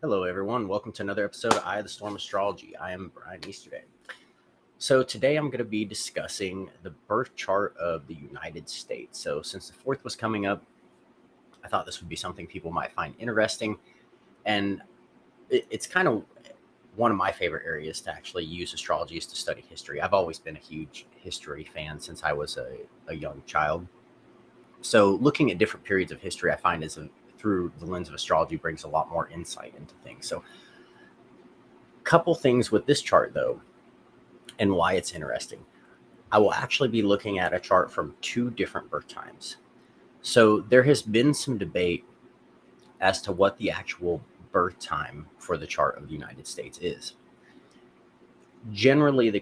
Hello, everyone. Welcome to another episode of Eye of the Storm Astrology. I am Brian Easterday. So today I'm going to be discussing the birth chart of the United States. So since the 4th was coming up, I thought this would be something people might find interesting. And it's kind of one of my favorite areas to actually use astrology is to study history. I've always been a huge history fan since I was a young child. So looking at different periods of history, I find through the lens of astrology brings a lot more insight into things. So couple things with this chart though, and why it's interesting. I will actually be looking at a chart from two different birth times. So there has been some debate as to what the actual birth time for the chart of the United States is. Generally, the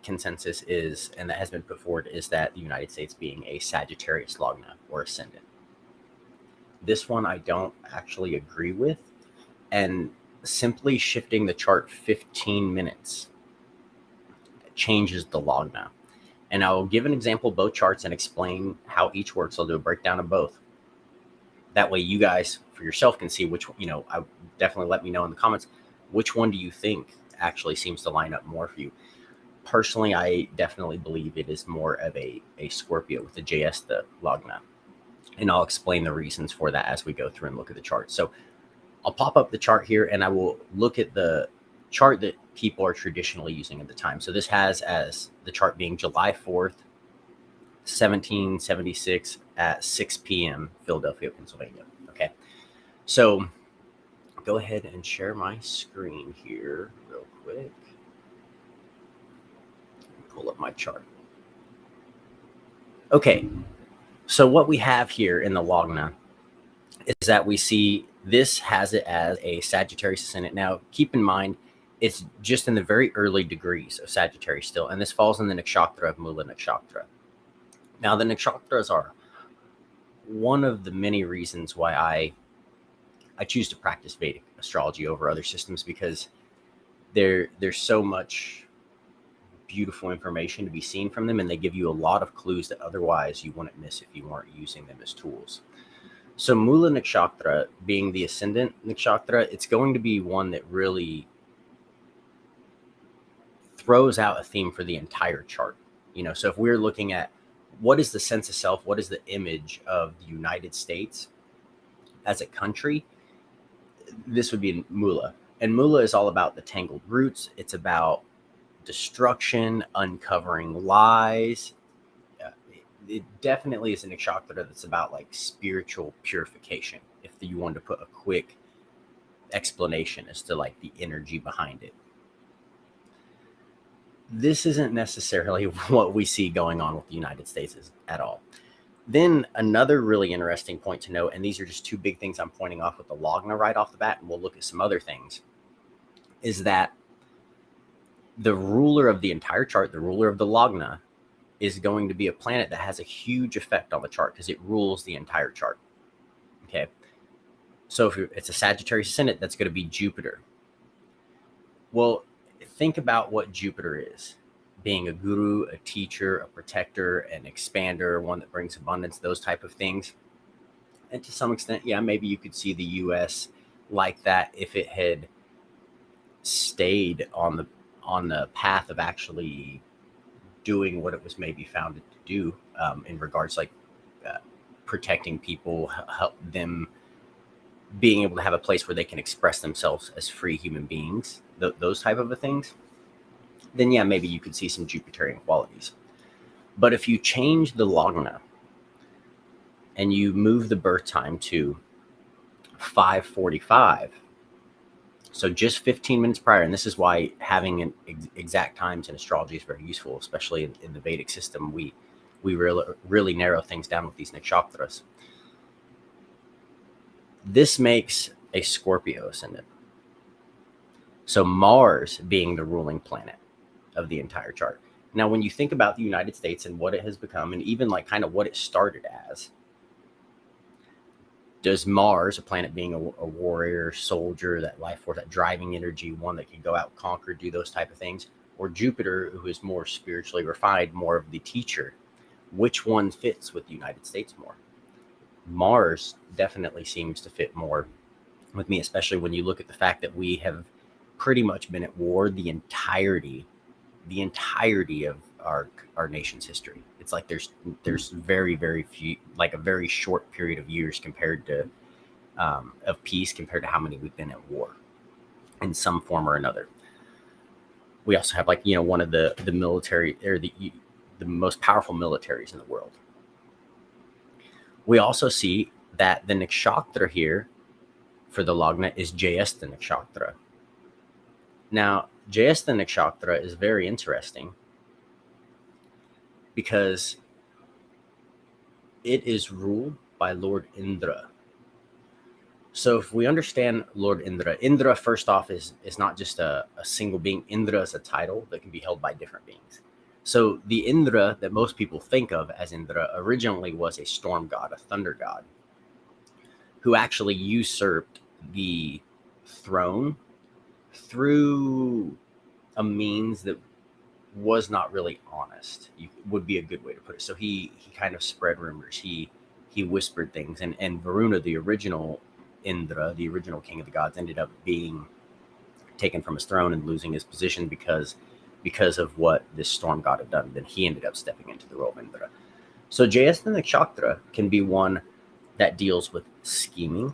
consensus is, and that has been put forward, is that the United States being a Sagittarius Lagna or ascendant. This one I don't actually agree with, and simply shifting the chart 15 minutes changes the Lagna. And I'll give an example of both charts and explain how each works. I'll do a breakdown of both. That way you guys for yourself can see which, I definitely let me know in the comments, which one do you think actually seems to line up more for you? Personally, I definitely believe it is more of a Scorpio with the JS, the Lagna. And I'll explain the reasons for that as we go through and look at the chart. So I'll pop up the chart here and I will look at the chart that people are traditionally using at the time. So this has as the chart being July 4th, 1776 at 6 p.m. Philadelphia, Pennsylvania. Okay. So go ahead and share my screen here real quick. Pull up my chart. Okay. So what we have here in the Lagna is that we see this has it as a Sagittarius ascendant. Now, keep in mind, it's just in the very early degrees of Sagittarius still, and this falls in the nakshatra of Mula nakshatra. Now, the nakshatras are one of the many reasons why I choose to practice Vedic astrology over other systems, because there's so much beautiful information to be seen from them, and they give you a lot of clues that otherwise you wouldn't miss if you weren't using them as tools. So Mula nakshatra being the ascendant nakshatra, it's going to be one that really throws out a theme for the entire chart. So if we're looking at what is the sense of self, what is the image of the United States as a country, this would be Mula. And Mula is all about the tangled roots. It's about destruction, uncovering lies. It definitely is a nakshatra that's about like spiritual purification, if you wanted to put a quick explanation as to like the energy behind it. This isn't necessarily what we see going on with the United States at all. Then another really interesting point to note, and these are just two big things I'm pointing off with the Lagna right off the bat, and we'll look at some other things, is that the ruler of the entire chart, the ruler of the Lagna, is going to be a planet that has a huge effect on the chart because it rules the entire chart. Okay. So if it's a Sagittarius ascendant, that's going to be Jupiter. Well, think about what Jupiter is: being a guru, a teacher, a protector, an expander, one that brings abundance, those type of things. And to some extent, yeah, maybe you could see the US like that if it had stayed on the path of actually doing what it was maybe founded to do, in regards like protecting people, help them being able to have a place where they can express themselves as free human beings, those type of things. Then yeah, maybe you could see some Jupiterian qualities. But if you change the Lagna and you move the birth time to 5:45, so just 15 minutes prior, and this is why having an exact times in astrology is very useful, especially in the Vedic system. We really narrow things down with these nakshatras. This makes a Scorpio ascendant. So Mars being the ruling planet of the entire chart. Now, when you think about the United States and what it has become, and even like kind of what it started as, does Mars, a planet being a warrior, soldier, that life force, that driving energy, one that can go out, conquer, do those type of things, or Jupiter, who is more spiritually refined, more of the teacher, which one fits with the United States more? Mars definitely seems to fit more with me, especially when you look at the fact that we have pretty much been at war the entirety of our nation's history. It's like there's very very few, like a very short period of years compared to of peace compared to how many we've been at war in some form or another. We also have, like, one of the military, or the most powerful militaries in the world. We also see that the nakshatra here for the Lagna is Jayesta nakshatra. Now, Jayesta nakshatra is very interesting because it is ruled by Lord Indra. So if we understand Lord Indra, Indra first off is not just a single being. Indra is a title that can be held by different beings. So the Indra that most people think of as Indra originally was a storm god, a thunder god, who actually usurped the throne through a means that was not really honest, would be a good way to put it. So he kind of spread rumors. He whispered things, and Varuna, the original Indra, the original king of the gods, ended up being taken from his throne and losing his position because of what this storm god had done. Then he ended up stepping into the role of Indra. So Jayesta nakshatra can be one that deals with scheming,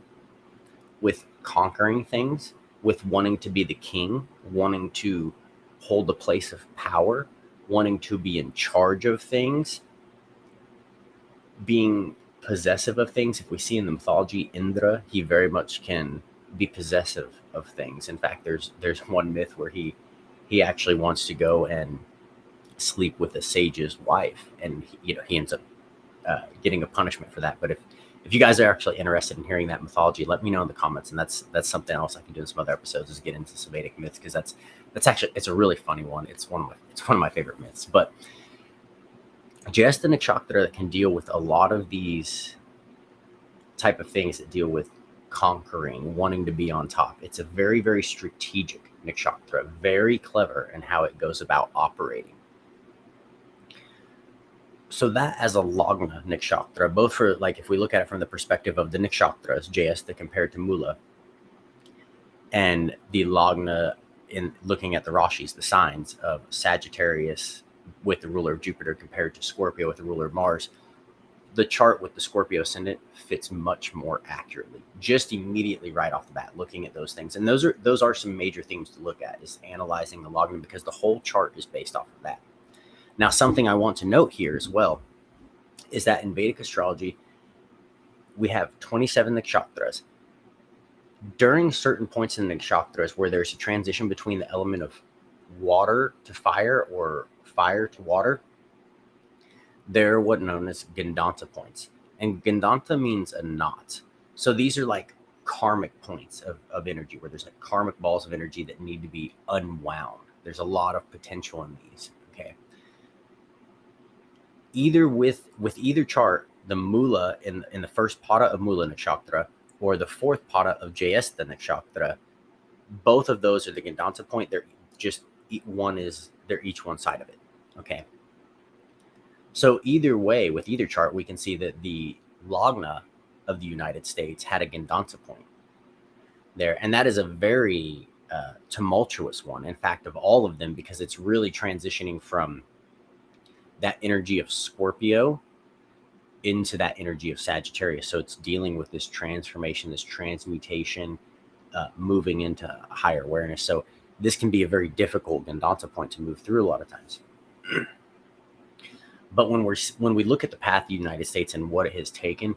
with conquering things, with wanting to be the king, wanting to hold a place of power, wanting to be in charge of things, being possessive of things. If we see in the mythology Indra, he very much can be possessive of things. In fact, there's one myth where he actually wants to go and sleep with a sage's wife, and he ends up getting a punishment for that. But if you guys are actually interested in hearing that mythology, let me know in the comments, and that's something else I can do in some other episodes, is get into some Vedic myths, because that's actually, it's a really funny one. It's one of my favorite myths. But Jayesta nakshatra that can deal with a lot of these type of things that deal with conquering, wanting to be on top. It's a very, very strategic nakshatra, very clever in how it goes about operating. So that as a Lagna nakshatra, both for, like, if we look at it from the perspective of the nakshatras, Jayesta compared to Mula, and the Lagna in looking at the Rashis, the signs of Sagittarius with the ruler of Jupiter compared to Scorpio with the ruler of Mars, the chart with the Scorpio ascendant fits much more accurately, just immediately right off the bat, looking at those things. And those are some major themes to look at, is analyzing the Lagna, because the whole chart is based off of that. Now, something I want to note here as well is that in Vedic astrology, we have 27 nakshatras. During certain points in the nakshatras where there's a transition between the element of water to fire or fire to water, they're what known as Gandanta points. And Gandanta means a knot. So these are like karmic points of energy, where there's like karmic balls of energy that need to be unwound. There's a lot of potential in these. Okay. Either with either chart, the Mula in the first pada of Mula nakshatra or the fourth pada of Jayesta nakshatra, both of those are the Gandanta point. They're each one side of it. Okay. So either way, with either chart, we can see that the Lagna of the United States had a Gandanta point there. And that is a very tumultuous one, in fact, of all of them, because it's really transitioning from that energy of Scorpio into that energy of Sagittarius. So it's dealing with this transformation, this transmutation, moving into higher awareness. So this can be a very difficult Gandanta point to move through a lot of times. But when we look at the path of the United States and what it has taken,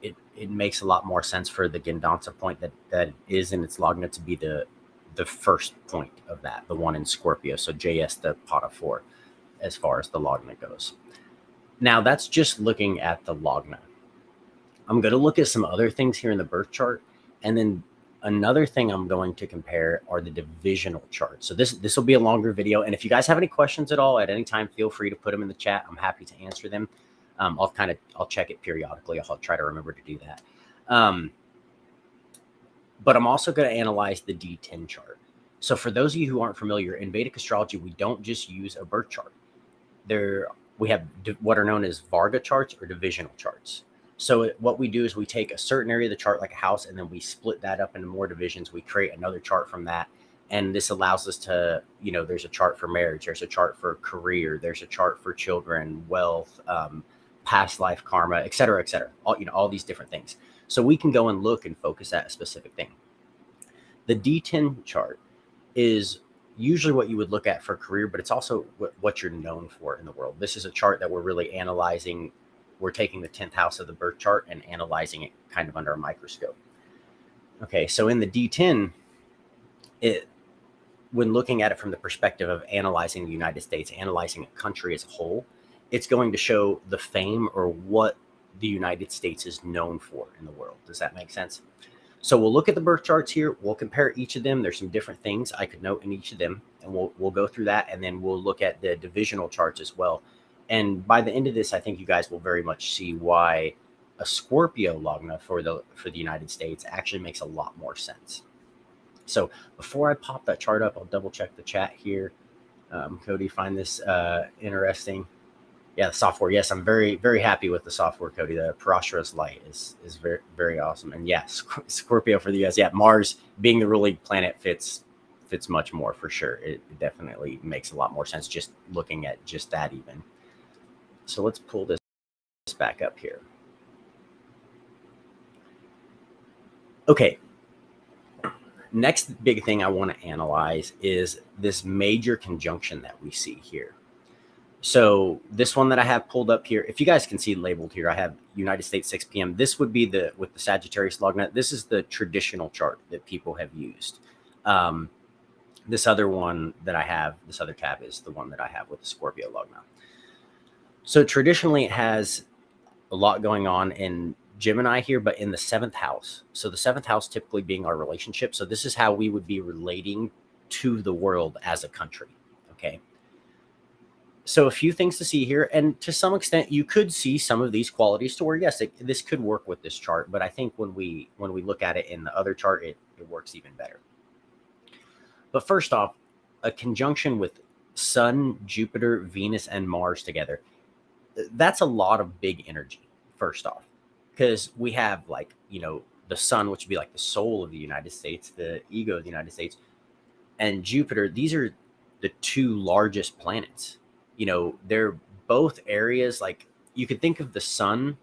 it makes a lot more sense for the Gandanta point that is in its Lagna to be the first point of that, the one in Scorpio. So Jayesta pada 4, as far as the Lagna goes. Now that's just looking at the Lagna. I'm going to look at some other things here in the birth chart, and then another thing I'm going to compare are the divisional charts. So this will be a longer video, and if you guys have any questions at all at any time, feel free to put them in the chat. I'm happy to answer them. I'll check it periodically. I'll try to remember to do that. But I'm also going to analyze the D10 chart. So for those of you who aren't familiar, in Vedic astrology, we don't just use a birth chart. We have what are known as Varga charts or divisional charts. So what we do is we take a certain area of the chart, like a house, and then we split that up into more divisions. We create another chart from that. And this allows us to, there's a chart for marriage, there's a chart for career, there's a chart for children, wealth, past life karma, et cetera, et cetera. All these different things. So we can go and look and focus at a specific thing. The D10 chart is usually what you would look at for career, but it's also what you're known for in the world. This is a chart that we're really analyzing. We're taking the 10th house of the birth chart and analyzing it kind of under a microscope. Okay, so in the D10, when looking at it from the perspective of analyzing the United States, analyzing a country as a whole, it's going to show the fame or what the United States is known for in the world. Does that make sense? So we'll look at the birth charts here. We'll compare each of them. There's some different things I could note in each of them, and we'll go through that, and then we'll look at the divisional charts as well. And by the end of this, I think you guys will very much see why a Scorpio lagna for the United States actually makes a lot more sense. So before I pop that chart up, I'll double check the chat here. Cody, find this interesting. Yeah, the software. Yes, I'm very, very happy with the software, Cody. The Parashara's light is very, very awesome. And yes, Scorpio for the US. Yeah, Mars being the ruling planet fits much more for sure. It definitely makes a lot more sense just looking at just that even. So let's pull this back up here. Okay. Next big thing I want to analyze is this major conjunction that we see here. So this one that I have pulled up here, if you guys can see labeled here, I have United States 6 p.m. This would be with the Sagittarius lagna. This is the traditional chart that people have used. This other one that I have, this other tab is the one that I have with the Scorpio lagna. So traditionally it has a lot going on in Gemini here, but in the 7th house. So the 7th house typically being our relationship. So this is how we would be relating to the world as a country. Okay. So a few things to see here, and to some extent, you could see some of these qualities to where, yes, this could work with this chart. But I think when we look at it in the other chart, it works even better. But first off, a conjunction with Sun, Jupiter, Venus, and Mars together, that's a lot of big energy, first off, because we have the Sun, which would be like the soul of the United States, the ego of the United States, and Jupiter. These are the two largest planets. They're both areas, like you could think of the Sun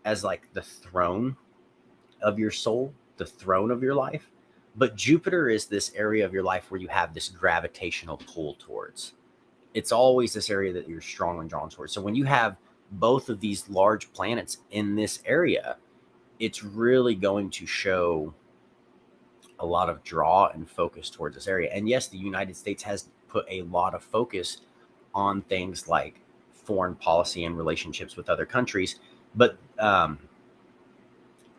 as like the throne of your soul, the throne of your life. But Jupiter is this area of your life where you have this gravitational pull towards. It's always this area that you're strongly drawn towards. So when you have both of these large planets in this area, it's really going to show a lot of draw and focus towards this area. And yes, the United States has put a lot of focus on things like foreign policy and relationships with other countries. But,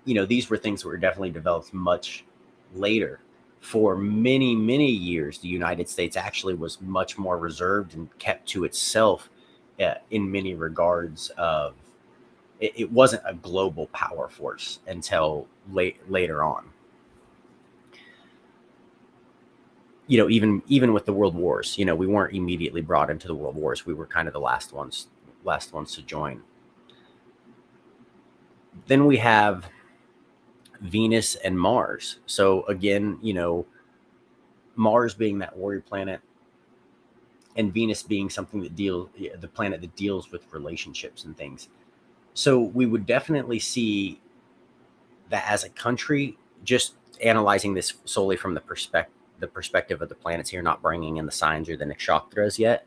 these were things that were definitely developed much later. For many, many years, the United States actually was much more reserved and kept to itself in many regards. It wasn't a global power force until later on. Even with the world wars, we weren't immediately brought into the world wars. We were kind of the last ones to join. Then we have Venus and Mars. So again, Mars being that warrior planet, and Venus being something that the planet that deals with relationships and things. So we would definitely see that as a country, just analyzing this solely from the perspective of the planets here, not bringing in the signs or the nakshatras yet,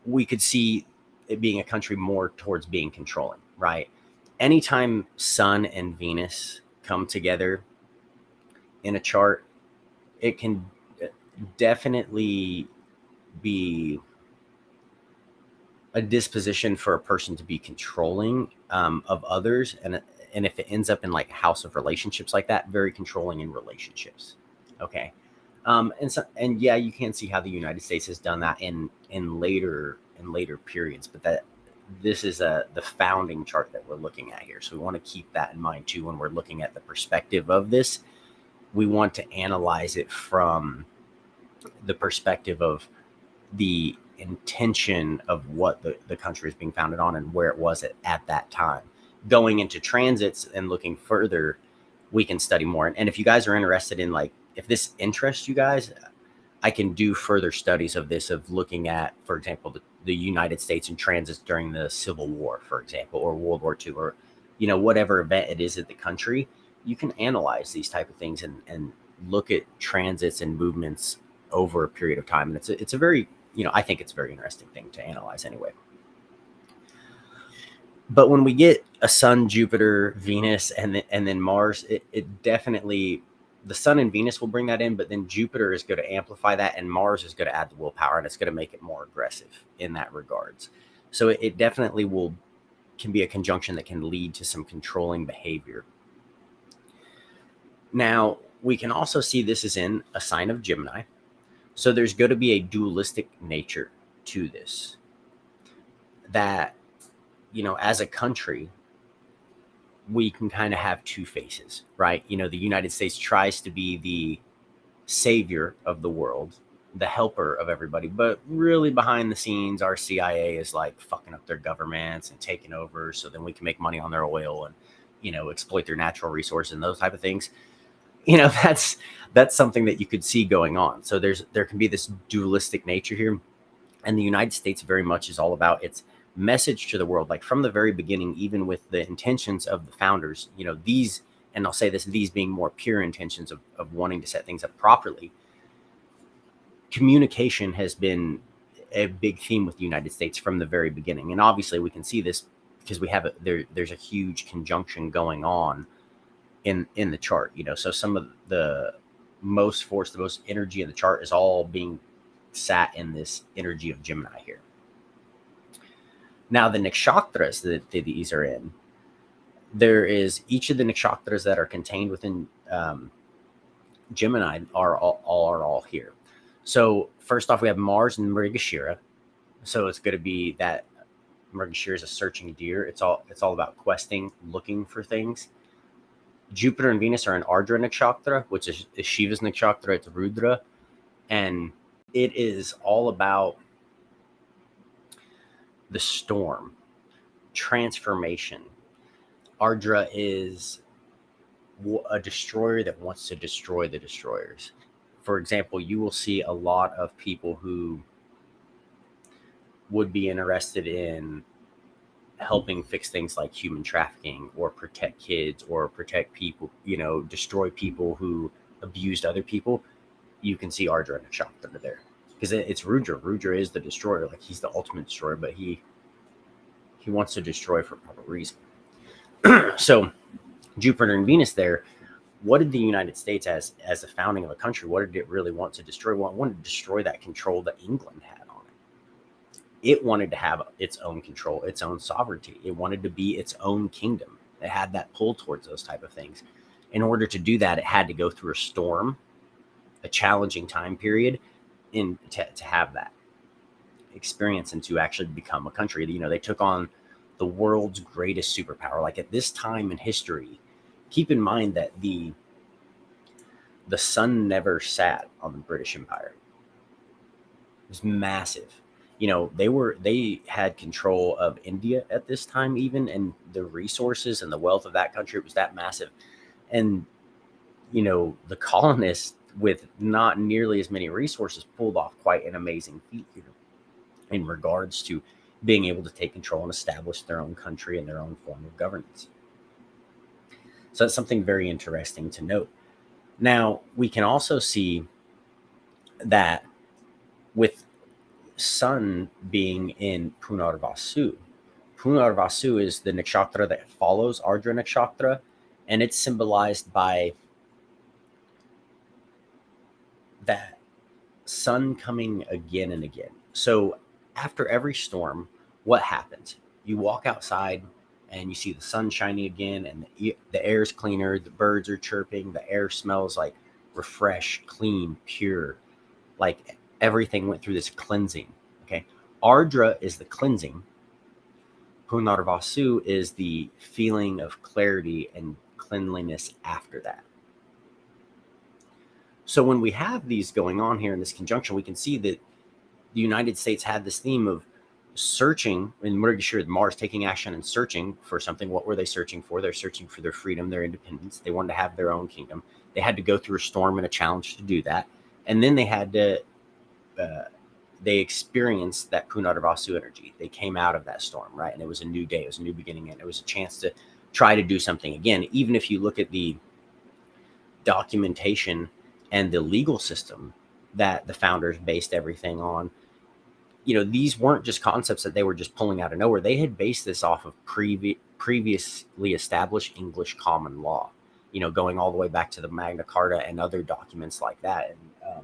we could see it being a country more towards being controlling, right? Anytime Sun and Venus come together in a chart, it can definitely be a disposition for a person to be controlling of others. And if it ends up in like a house of relationships like that, very controlling in relationships. Okay. And yeah, you can see how the United States has done that in later periods, but this is the founding chart that we're looking at here. So we want to keep that in mind too when we're looking at the perspective of this. We want to analyze it from the perspective of the intention of what the country is being founded on and where it was at that time. going into transits and looking further, we can study more. And if you guys are interested in, like, if this interests you guys, I can do further studies of this, of looking at, for example, the United States and transits during the Civil War, for example, or World War II, or, whatever event it is at the country. You can analyze these type of things and look at transits and movements over a period of time. And it's a very, I think it's a very interesting thing to analyze anyway. But when we get a Sun, Jupiter, Venus, and then Mars, it definitely, the Sun and Venus will bring that in, but then Jupiter is going to amplify that, and Mars is going to add the willpower, and it's going to make it more aggressive in that regards. So it definitely can be a conjunction that can lead to some controlling behavior. Now, we can also see this is in a sign of Gemini. So there's going to be a dualistic nature to this, that, as a country, we can kind of have two faces, right? The United States tries to be the savior of the world, the helper of everybody, but really behind the scenes, our CIA is like fucking up their governments and taking over, so then we can make money on their oil and, exploit their natural resources and those type of things. That's something that you could see going on. So there can be this dualistic nature here, and the United States very much is all about its message to the world, like from the very beginning, even with the intentions of the founders, these, and I'll say this, these being more pure intentions of wanting to set things up properly. Communication has been a big theme with the United States from the very beginning. And obviously we can see this because we have there's a huge conjunction going on in the chart, so some of the most force, the most energy in the chart is all being sat in this energy of Gemini here. Now, the nakshatras that these are in, there is each of the nakshatras that are contained within Gemini are all here. So first off, we have Mars and Mrigashira. So it's going to be that Mrigashira is a searching deer. It's all about questing, looking for things. Jupiter and Venus are in Ardra nakshatra, which is Shiva's nakshatra. It's Rudra, and it is all about the storm, transformation. Ardra is a destroyer that wants to destroy the destroyers. For example, you will see a lot of people who would be interested in helping fix things like human trafficking, or protect kids, or protect people, destroy people who abused other people. You can see Ardra nakshatra there, because it's Rudra. Rudra is the destroyer, like he's the ultimate destroyer, but he wants to destroy for proper reason. So Jupiter and Venus there, what did the United States, as a founding of a country, what did it really want to destroy? Well, it wanted to destroy that control that England had on it. It wanted to have its own control, its own sovereignty. It wanted to be its own kingdom. It had that pull towards those type of things. In order to do that, it had to go through a storm, a challenging time period, to have that experience and to actually become a country. They took on the world's greatest superpower. Like at this time in history, keep in mind that the sun never sat on the British Empire. It was massive. They had control of India at this time, even, and the resources and the wealth of that country, it was that massive. And the colonists, with not nearly as many resources, pulled off quite an amazing feat in regards to being able to take control and establish their own country and their own form of governance. So that's something very interesting to note. Now, we can also see that with Sun being in Punarvasu, Punarvasu is the nakshatra that follows Ardra nakshatra, and it's symbolized by that sun coming again and again. So after every storm, what happens? You walk outside and you see the sun shining again, and the air's cleaner, the birds are chirping, the air smells like refreshed, clean, pure, like everything went through this cleansing. Okay. Ardra is the cleansing. Punarvasu is the feeling of clarity and cleanliness after that. So when we have these going on here in this conjunction, we can see that the United States had this theme of searching, and we're sure Mars taking action and searching for something. What were they searching for? They're searching for their freedom, their independence. They wanted to have their own kingdom. They had to go through a storm and a challenge to do that. And then they had to, uh, they experienced that Punarvasu energy. They came out of that storm, right? And it was a new day, it was a new beginning, and it was a chance to try to do something again. Even if you look at the documentation and the legal system that the founders based everything on, these weren't just concepts that they were just pulling out of nowhere. They had based this off of previously established English common law, going all the way back to the Magna Carta and other documents like that. And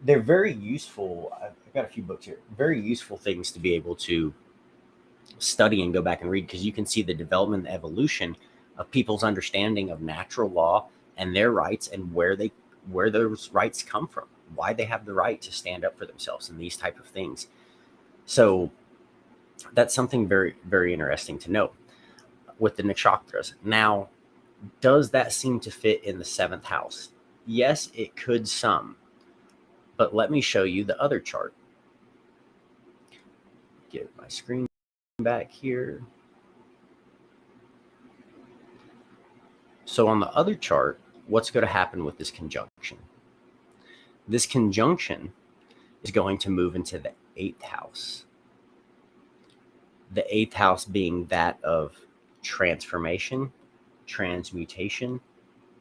they're very useful. I've got a few books here, very useful things to be able to study and go back and read, because you can see the development and evolution of people's understanding of natural law and their rights, and where those rights come from, why they have the right to stand up for themselves and these type of things. So that's something very, very interesting to know with the nakshatras. Now, does that seem to fit in the seventh house? Yes, it could some, but let me show you the other chart. Get my screen back here. So on the other chart, what's going to happen with this conjunction? This conjunction is going to move into the eighth house. The eighth house being that of transformation, transmutation,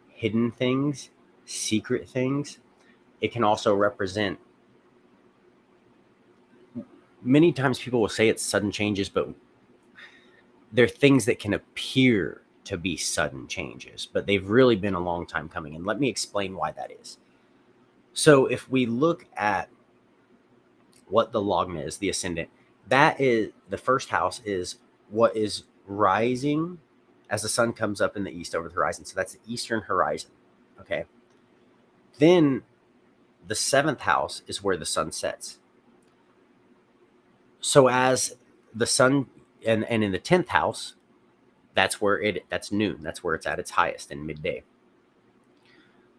hidden things, secret things. It can also represent, many times people will say it's sudden changes, but they're things that can appear to be sudden changes, but they've really been a long time coming. And let me explain why that is. So if we look at what the logna is, the ascendant, that is the first house, is what is rising as the sun comes up in the east over the horizon. So that's the eastern horizon. Okay. Then the seventh house is where the sun sets. So as the sun, and in the 10th house, that's noon. That's where it's at its highest, in midday.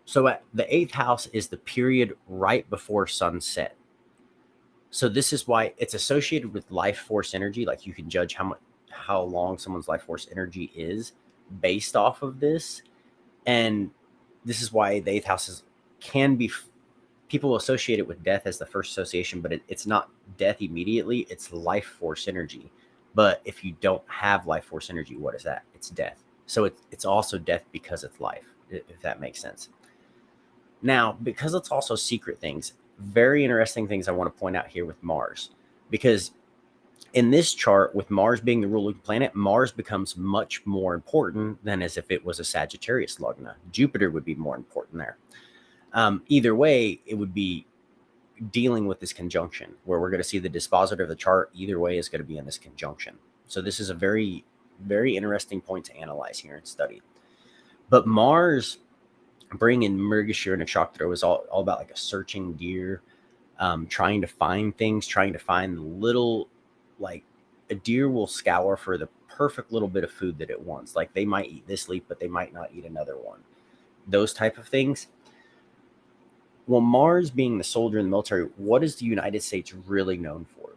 So at the eighth house is the period right before sunset. So this is why it's associated with life force energy. Like, you can judge how long someone's life force energy is based off of this. And this is why the eighth house can be, people associate it with death as the first association, but it's not death immediately. It's life force energy. But if you don't have life force energy, what is that? It's death. So it's also death because it's life, if that makes sense. Now, because it's also secret things, very interesting things I want to point out here with Mars, because in this chart, with Mars being the ruling planet, Mars becomes much more important than as if it was a Sagittarius lugna. Jupiter would be more important there. Either way, it would be dealing with this conjunction, where we're going to see the dispositor of the chart either way is going to be in this conjunction. So this is a very, very interesting point to analyze here and study. But Mars bringing Mrigashira Nakshatra was all about like a searching deer, trying to find things, trying to find little, like a deer will scour for the perfect little bit of food that it wants. Like, they might eat this leaf, but they might not eat another one. Those type of things. Well, Mars being the soldier in the military, what is the United States really known for?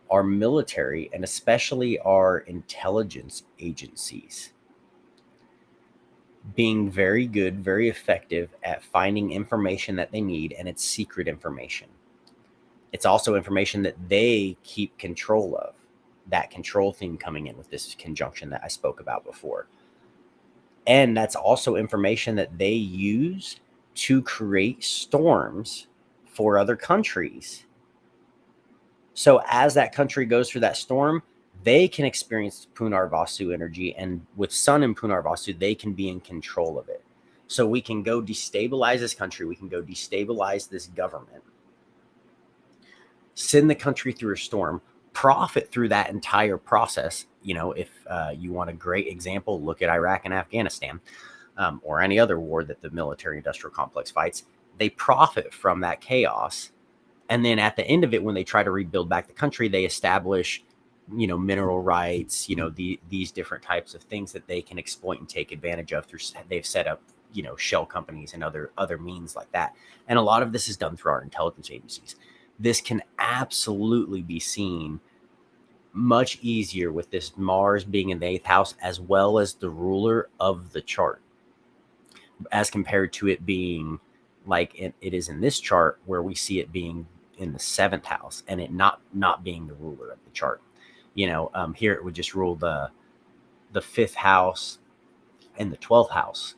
Our military, and especially our intelligence agencies, being very good, very effective at finding information that they need, and it's secret information. It's also information that they keep control of. That control theme coming in with this conjunction that I spoke about before. And that's also information that they use to create storms for other countries. So as that country goes through that storm, they can experience Punarvasu energy, and with Sun and Punarvasu, they can be in control of it. So we can go destabilize this country, we can go destabilize this government, send the country through a storm, profit through that entire process. If you want a great example, look at Iraq and Afghanistan, or any other war that the military-industrial complex fights. They profit from that chaos. And then at the end of it, when they try to rebuild back the country, they establish, mineral rights, these different types of things that they can exploit and take advantage of through. They've set up, shell companies and other means like that. And a lot of this is done through our intelligence agencies. This can absolutely be seen much easier with this Mars being in the eighth house, as well as the ruler of the chart, as compared to it being like it is in this chart, where we see it being in the seventh house and it not being the ruler of the chart. Here it would just rule the fifth house and the 12th house,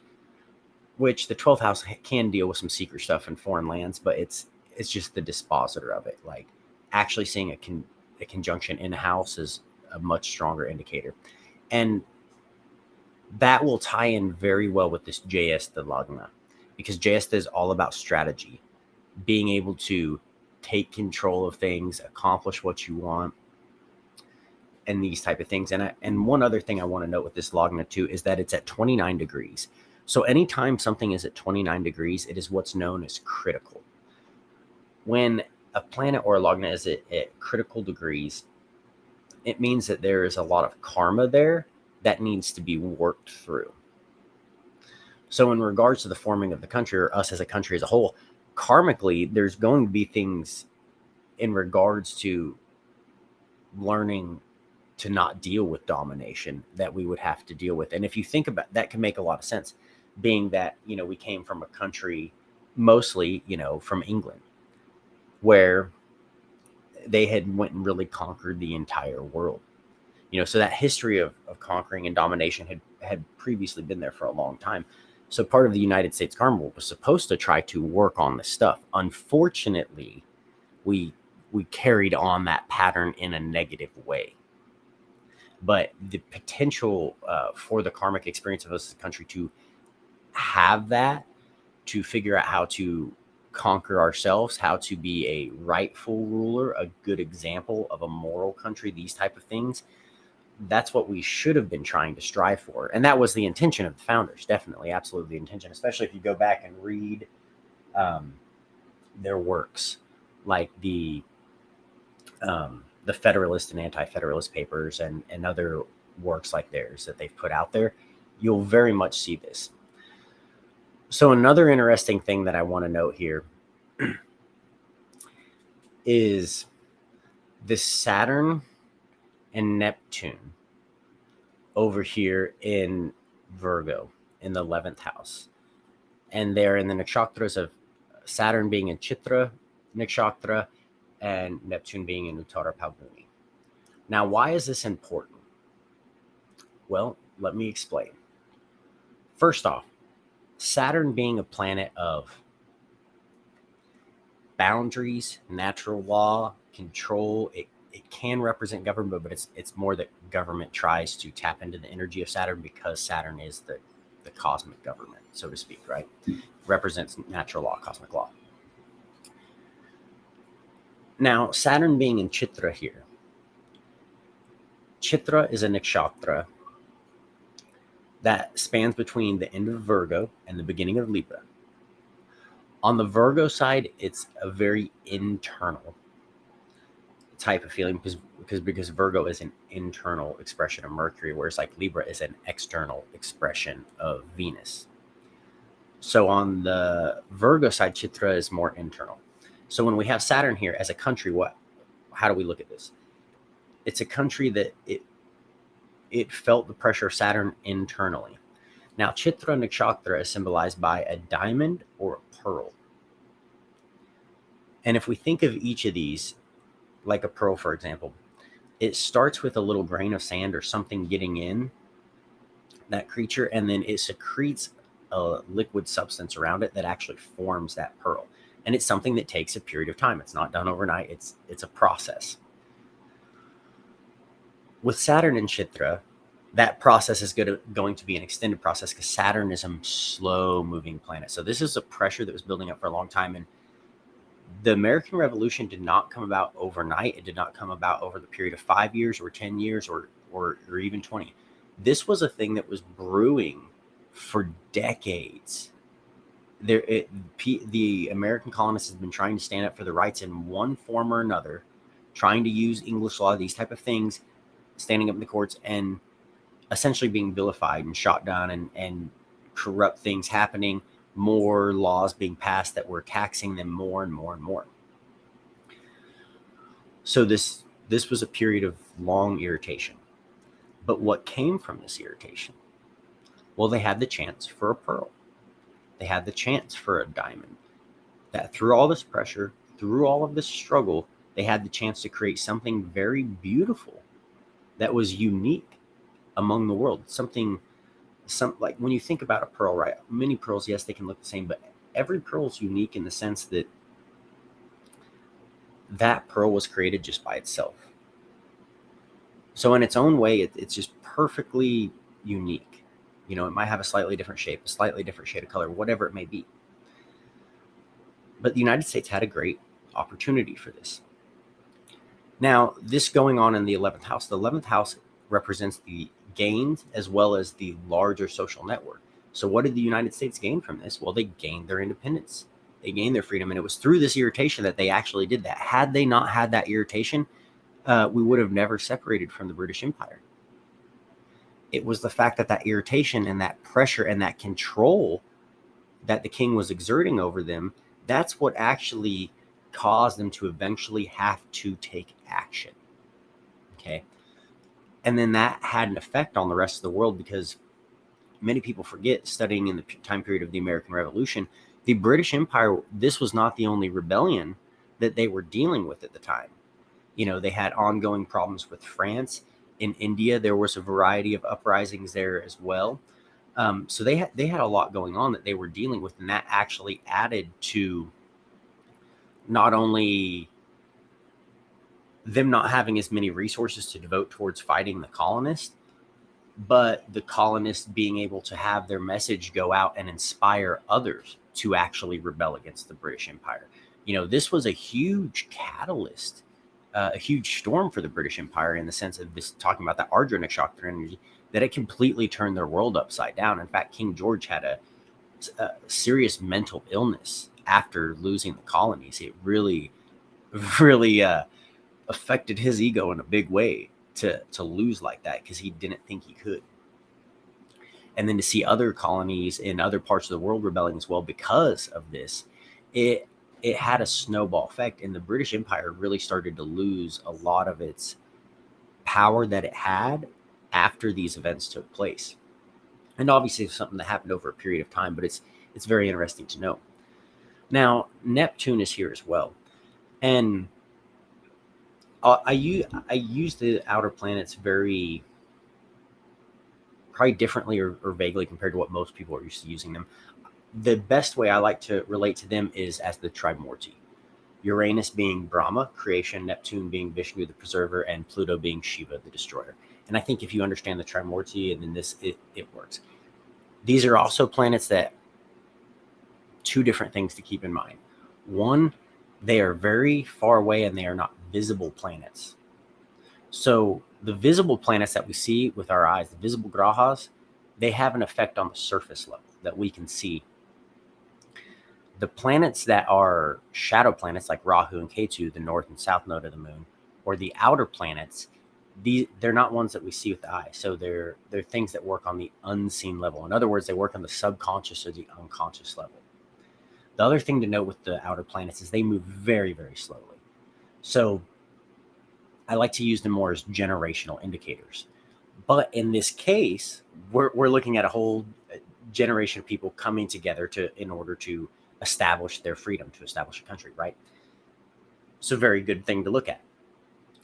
which the 12th house can deal with some secret stuff in foreign lands, but it's just the dispositor of it. Like, actually seeing a conjunction in a house is a much stronger indicator. And that will tie in very well with this Jayesta Lagna, because Jayesta is all about strategy, being able to take control of things, accomplish what you want, and these type of things. And one other thing I want to note with this Lagna too is that it's at 29 degrees. So anytime something is at 29 degrees, it is what's known as critical. When a planet or a Lagna is at critical degrees, it means that there is a lot of karma there that needs to be worked through. So in regards to the forming of the country, or us as a country as a whole, karmically, there's going to be things in regards to learning to not deal with domination that we would have to deal with. And if you think about that, can make a lot of sense, being that, we came from a country mostly, from England, where they had went and really conquered the entire world. So that history of conquering and domination had previously been there for a long time. So part of the United States karma was supposed to try to work on this stuff. Unfortunately, we carried on that pattern in a negative way. But the potential for the karmic experience of us as a country to have that, to figure out how to conquer ourselves, how to be a rightful ruler, a good example of a moral country, these type of things, that's what we should have been trying to strive for. And that was the intention of the founders, definitely, absolutely the intention, especially if you go back and read their works, like the Federalist and Anti-Federalist papers and other works like theirs that they've put out there. You'll very much see this. So another interesting thing that I want to note here is this Saturn and Neptune over here in Virgo in the 11th house. And they're in the nakshatras of Saturn being in Chitra nakshatra and Neptune being in Uttara Phalguni. Now, why is this important? Well, let me explain. First off, Saturn being a planet of boundaries, natural law, control, it can represent government, but it's more that government tries to tap into the energy of Saturn, because Saturn is the cosmic government, so to speak, right? Represents natural law, cosmic law. Now, Saturn being in Chitra here. Chitra is a nakshatra that spans between the end of Virgo and the beginning of Libra. On the Virgo side, it's a very internal type of feeling, because Virgo is an internal expression of Mercury, whereas like Libra is an external expression of Venus. So on the Virgo side, Chitra is more internal. So when we have Saturn here as a country, how do we look at this? It's a country that it felt the pressure of Saturn internally. Now, Chitra Nakshatra is symbolized by a diamond or a pearl. And if we think of each of these, like a pearl, for example, it starts with a little grain of sand or something getting in that creature, and then it secretes a liquid substance around it that actually forms that pearl. And it's something that takes a period of time. It's not done overnight. It's a process. With Saturn and Chitra, that process is going to be an extended process, because Saturn is a slow-moving planet. So this is a pressure that was building up for a long time. And the American Revolution did not come about overnight. It did not come about over the period of 5 years or 10 years or even 20. This was a thing that was brewing for decades. The American colonists have been trying to stand up for the rights in one form or another, trying to use English law, these type of things, standing up in the courts and essentially being vilified and shot down, and corrupt things happening, more laws being passed that were taxing them more and more and more. So this was a period of long irritation. But what came from this irritation? Well, they had the chance for a pearl. They had the chance for a diamond. That through all this pressure, through all of this struggle, they had the chance to create something very beautiful that was unique among the world. Some like when you think about a pearl, right? Many pearls, yes, they can look the same, but every pearl is unique in the sense that that pearl was created just by itself. So in its own way, it's just perfectly unique. You know, it might have a slightly different shape, a slightly different shade of color, whatever it may be. But the United States had a great opportunity for this. Now, this going on in the 11th house, the 11th house represents the gains as well as the larger social network. So what did the United States gain from this? Well, they gained their independence. They gained their freedom. And it was through this irritation that they actually did that. Had they not had that irritation, we would have never separated from the British Empire. It was the fact that that irritation and that pressure and that control that the king was exerting over them, that's what actually caused them to eventually have to take action. Okay. And then that had an effect on the rest of the world, because many people forget, studying in the time period of the American Revolution, the British Empire, this was not the only rebellion that they were dealing with at the time. You know, they had ongoing problems with France. In India, there was a variety of uprisings there as well. So they had a lot going on that they were dealing with, and that actually added to not only them not having as many resources to devote towards fighting the colonists, but the colonists being able to have their message go out and inspire others to actually rebel against the British Empire. You know, this was a huge catalyst, a huge storm for the British Empire, in the sense of this, talking about that Ardra Nakshatra energy, that it completely turned their world upside down. In fact, King George had a serious mental illness after losing the colonies. It really, really affected his ego in a big way to lose like that, because he didn't think he could. And then to see other colonies in other parts of the world rebelling as well because of this, it had a snowball effect, and the British Empire really started to lose a lot of its power that it had after these events took place. And obviously it's something that happened over a period of time, but it's very interesting to know. Now, Neptune is here as well. And I use the outer planets very probably differently or vaguely compared to what most people are used to using them. The best way I like to relate to them is as the Trimurti. Uranus being Brahma, creation, Neptune being Vishnu, the preserver, and Pluto being Shiva, the destroyer. And I think if you understand the Trimurti and then this, it works. These are also planets that, two different things to keep in mind. One, they are very far away and they are not visible planets. So the visible planets that we see with our eyes, the visible grahas, they have an effect on the surface level that we can see. The planets that are shadow planets, like Rahu and Ketu, the north and south node of the moon, or the outer planets, they're not ones that we see with the eye. So they're things that work on the unseen level. In other words, they work on the subconscious or the unconscious level. The other thing to note with the outer planets is they move very, very slowly. So I like to use them more as generational indicators. But in this case, we're looking at a whole generation of people coming together in order to establish their freedom, to establish a country, right? So very good thing to look at.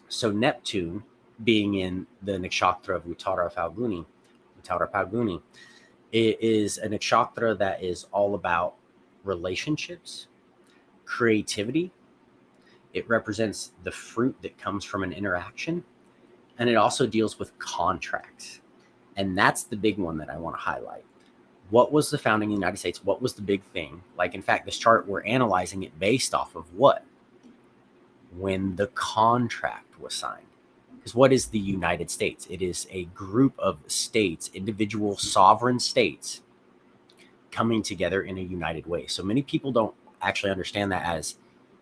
So Neptune being in the nakshatra of Uttara Phalguni, it is a nakshatra that is all about relationships, creativity. It represents the fruit that comes from an interaction, and it also deals with contracts. And that's the big one that I want to highlight. What was the founding of the United States? What was the big thing? Like, in fact, this chart, we're analyzing it based off of what? When the contract was signed. Because what is the United States? It is a group of states, individual sovereign states, coming together in a united way. So many people don't actually understand that as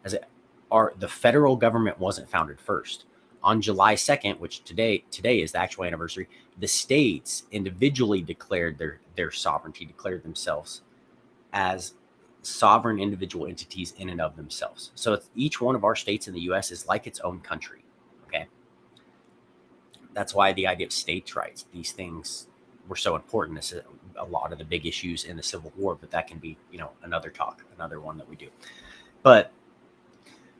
the federal government wasn't founded first. On July 2nd, which today is the actual anniversary, the states individually declared their sovereignty, declared themselves as sovereign individual entities in and of themselves. So each one of our states in the US is like its own country. Okay. That's why the idea of states' rights, these things were so important. This is a lot of the big issues in the Civil War, but that can be, another talk, another one that we do. But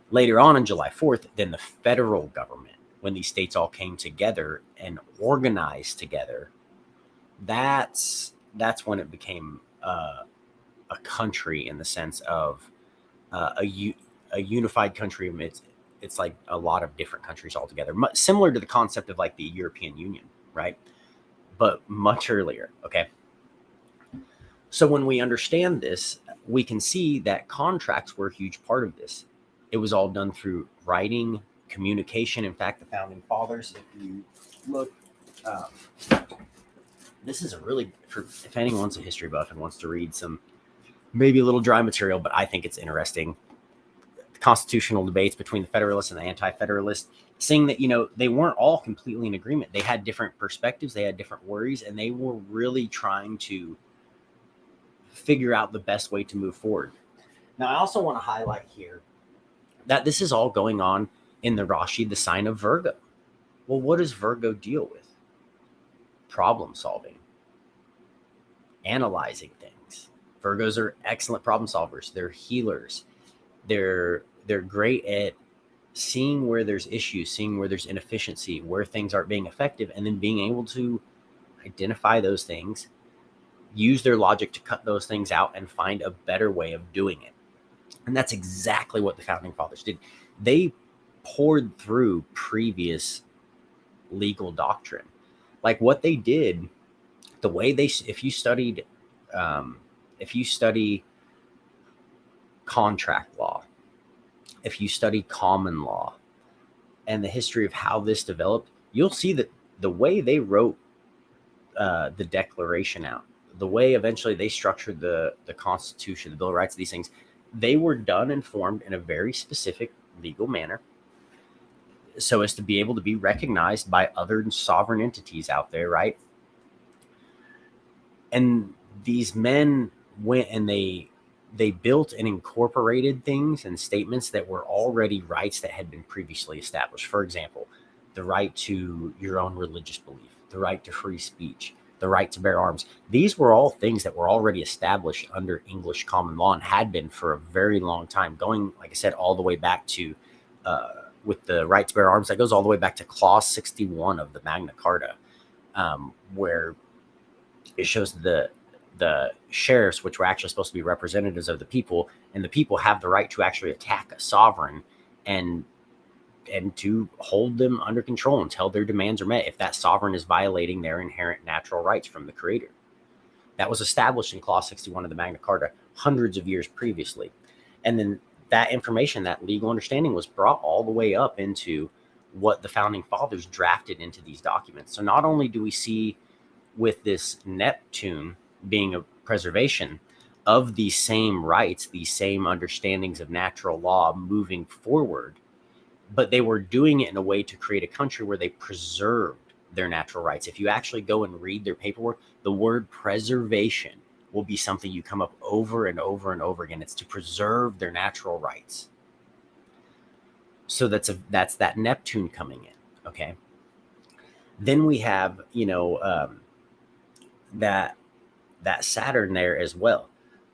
later on July 4th, then the federal government, when these states all came together and organized together, that's when it became a country in the sense of a unified country. It's like a lot of different countries all together, similar to the concept of like the European Union, right? But much earlier. Okay. So when we understand this, we can see that contracts were a huge part of this. It was all done through writing, communication. In fact, the founding fathers, if you look, this is a really, if anyone's a history buff and wants to read some maybe a little dry material, but I think it's interesting, constitutional debates between the Federalists and the Anti-Federalists, seeing that, they weren't all completely in agreement. They had different perspectives, they had different worries, and they were really trying to figure out the best way to move forward. Now, I also want to highlight here that this is all going on in the Rashi, the sign of Virgo. Well, what does Virgo deal with? Problem solving, analyzing things. Virgos are excellent problem solvers. They're healers. They're great at seeing where there's issues, seeing where there's inefficiency, where things aren't being effective, and then being able to identify those things, use their logic to cut those things out and find a better way of doing it. And that's exactly what the founding fathers did. They poured through previous legal doctrine. Like what they did, the way if you study contract law, if you study common law and the history of how this developed, you'll see that the way they wrote the Declaration out, the way eventually they structured the Constitution, the Bill of Rights, these things, they were done and formed in a very specific legal manner so as to be able to be recognized by other sovereign entities out there, right? And these men went and they built and incorporated things and statements that were already rights that had been previously established. For example, the right to your own religious belief, the right to free speech, the right to bear arms. These were all things that were already established under English common law and had been for a very long time, going, like I said, all the way back to, with the right to bear arms, that goes all the way back to Clause 61 of the Magna Carta, where it shows the sheriffs, which were actually supposed to be representatives of the people, and the people have the right to actually attack a sovereign and to hold them under control until their demands are met if that sovereign is violating their inherent natural rights from the creator. That was established in Clause 61 of the Magna Carta hundreds of years previously. And then that information, that legal understanding, was brought all the way up into what the founding fathers drafted into these documents. So not only do we see with this Neptune being a preservation of these same rights, these same understandings of natural law moving forward, but they were doing it in a way to create a country where they preserved their natural rights. If you actually go and read their paperwork, the word preservation will be something you come up over and over and over again. It's to preserve their natural rights. So that's that Neptune coming in. Okay. Then we have, that Saturn there as well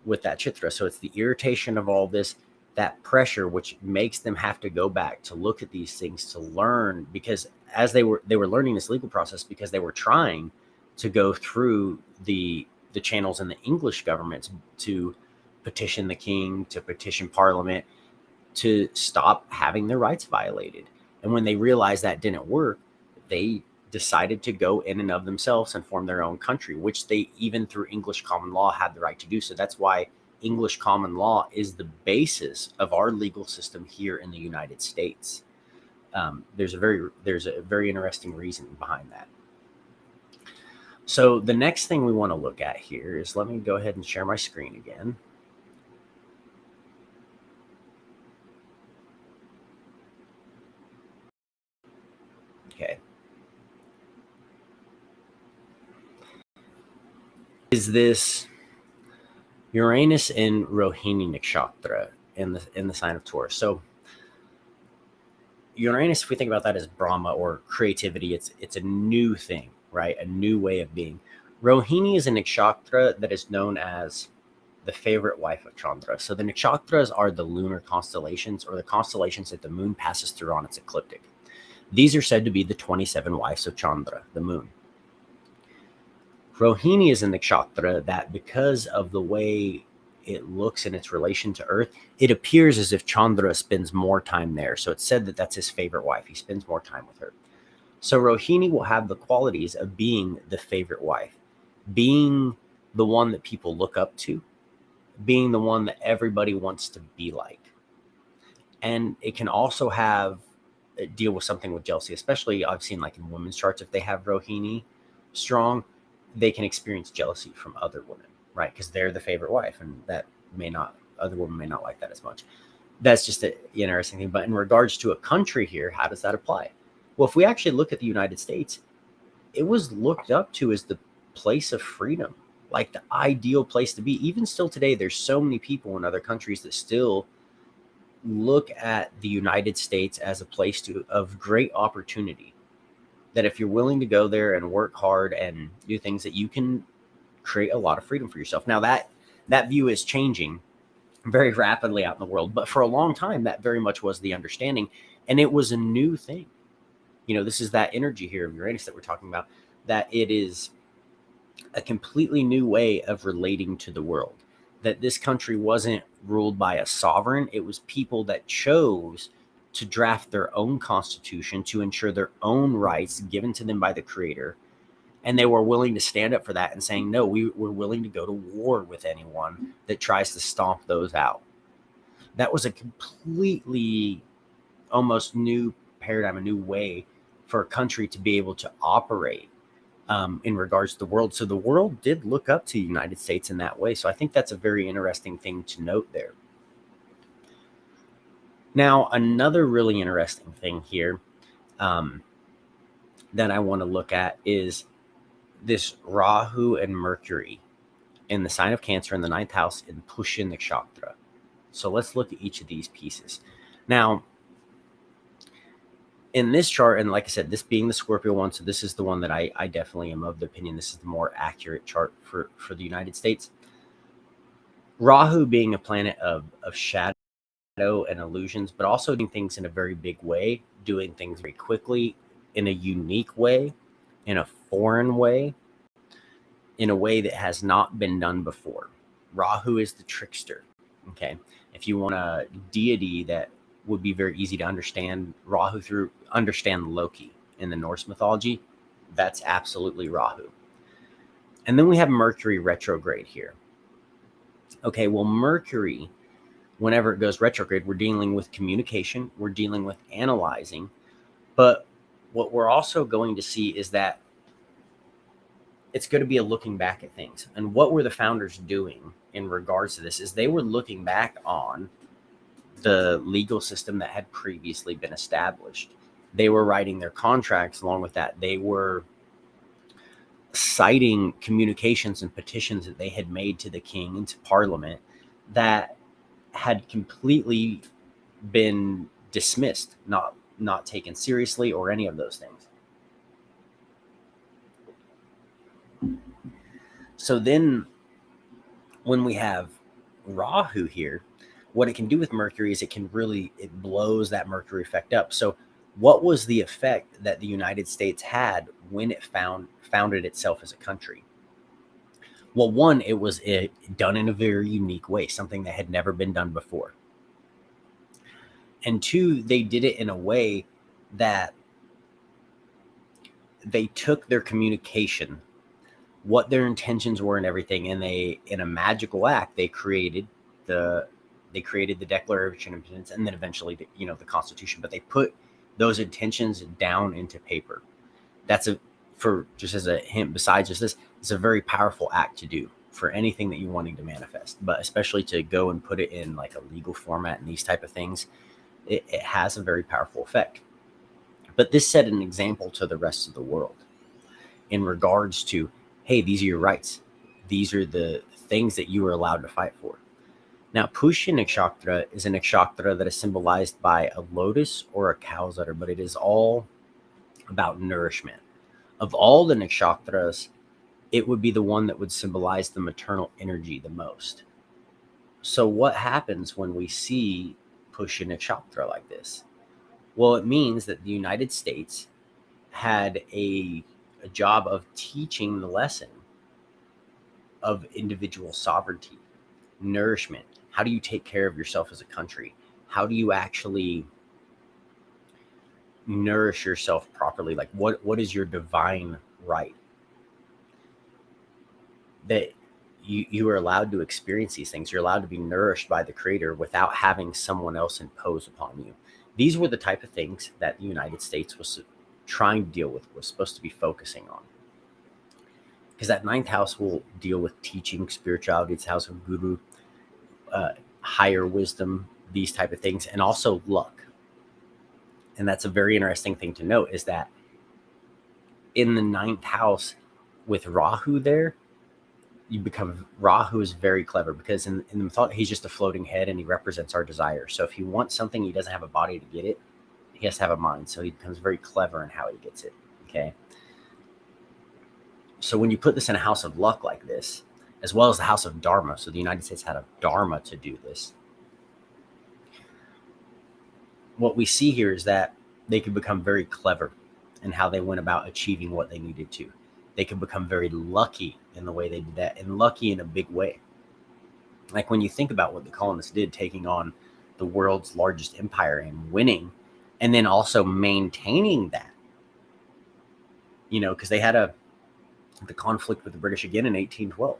with that Chitra. So it's the irritation of all this, that pressure, which makes them have to go back to look at these things, to learn, because as they were learning this legal process, because they were trying to go through the channels in the English government to petition the king, to petition Parliament, to stop having their rights violated. And when they realized that didn't work, they decided to go in and of themselves and form their own country, which they, even through English common law, had the right to do. So that's why English common law is the basis of our legal system here in the United States. There's a very interesting reason behind that. So the next thing we want to look at here is, let me go ahead and share my screen again. Okay. Is this Uranus in Rohini Nakshatra in the sign of Taurus. So Uranus, if we think about that as Brahma or creativity, it's a new thing, right? A new way of being. Rohini is a nakshatra that is known as the favorite wife of Chandra. So the nakshatras are the lunar constellations, or the constellations that the moon passes through on its ecliptic. These are said to be the 27 wives of Chandra, the moon. Rohini is a nakshatra that, because of the way it looks in its relation to Earth, it appears as if Chandra spends more time there. So it's said that that's his favorite wife. He spends more time with her. So Rohini will have the qualities of being the favorite wife, being the one that people look up to, being the one that everybody wants to be like. And it can also have deal with something with jealousy, especially I've seen like in women's charts, if they have Rohini strong, they can experience jealousy from other women, right? Because they're the favorite wife, and that may not, other women may not like that as much. That's just an interesting thing. But in regards to a country here, how does that apply? Well, if we actually look at the United States, it was looked up to as the place of freedom, like the ideal place to be. Even still today, there's so many people in other countries that still look at the United States as a place of great opportunity. That if you're willing to go there and work hard and do things, that you can create a lot of freedom for yourself. Now that view is changing very rapidly out in the world, but for a long time that very much was the understanding, and it was a new thing. This is that energy here of Uranus that we're talking about, that it is a completely new way of relating to the world. That this country wasn't ruled by a sovereign, it was people that chose to draft their own constitution to ensure their own rights given to them by the creator. And they were willing to stand up for that and saying, no, we're willing to go to war with anyone that tries to stomp those out. That was a completely almost new paradigm, a new way for a country to be able to operate in regards to the world. So the world did look up to the United States in that way. So I think that's a very interesting thing to note there. Now, another really interesting thing here that I want to look at is this Rahu and Mercury in the sign of Cancer in the ninth house in Pushya Nakshatra. So let's look at each of these pieces. Now, in this chart, and like I said, this being the Scorpio one, so this is the one that I definitely am of the opinion this is the more accurate chart for the United States. Rahu being a planet of shadow and illusions, but also doing things in a very big way, doing things very quickly, in a unique way, in a foreign way, in a way that has not been done before. Rahu is the trickster. Okay. If you want a deity that would be very easy to understand Rahu through, understand Loki in the Norse mythology, that's absolutely Rahu. And then we have Mercury retrograde here. Okay, well, Mercury, whenever it goes retrograde, we're dealing with communication, we're dealing with analyzing. But what we're also going to see is that it's going to be a looking back at things. And what were the founders doing in regards to this is they were looking back on the legal system that had previously been established. They were writing their contracts. Along with that, they were citing communications and petitions that they had made to the king and to parliament that had completely been dismissed, not taken seriously, or any of those things. So then when we have Rahu here, what it can do with Mercury is it blows that Mercury effect up. So what was the effect that the United States had when it founded itself as a country? Well, one, it was done in a very unique way, something that had never been done before. And two, they did it in a way that they took their communication, what their intentions were and everything, and they, in a magical act, they created the Declaration of Independence, and then eventually the Constitution. But they put those intentions down into paper. For just as a hint, besides just this, it's a very powerful act to do for anything that you're wanting to manifest, but especially to go and put it in like a legal format and these type of things, it has a very powerful effect. But this set an example to the rest of the world in regards to, hey, these are your rights. These are the things that you were allowed to fight for. Now, Pushya Nakshatra is a nakshatra that is symbolized by a lotus or a cow's udder, but it is all about nourishment. Of all the nakshatras, it would be the one that would symbolize the maternal energy the most. So, what happens when we see Pushya Nakshatra like this? Well, it means that the United States had a job of teaching the lesson of individual sovereignty, nourishment. How do you take care of yourself as a country? How do you actually nourish yourself properly? Like what is your divine right? That you are allowed to experience these things. You're allowed to be nourished by the creator without having someone else impose upon you. These were the type of things that the United States was trying to deal with, was supposed to be focusing on. Because that ninth house will deal with teaching, spirituality. It's house of guru, higher wisdom, these type of things, and also luck. And that's a very interesting thing to note, is that in the ninth house with Rahu there, Rahu is very clever, because in the thought, he's just a floating head and he represents our desire. So if he wants something, he doesn't have a body to get it. He has to have a mind. So he becomes very clever in how he gets it. Okay. So when you put this in a house of luck like this, as well as the house of Dharma, so the United States had a Dharma to do this, what we see here is that they could become very clever in how they went about achieving what they needed to. They could become very lucky in the way they did that, and lucky in a big way. Like when you think about what the colonists did, taking on the world's largest empire and winning, and then also maintaining that, because they had the conflict with the British again in 1812,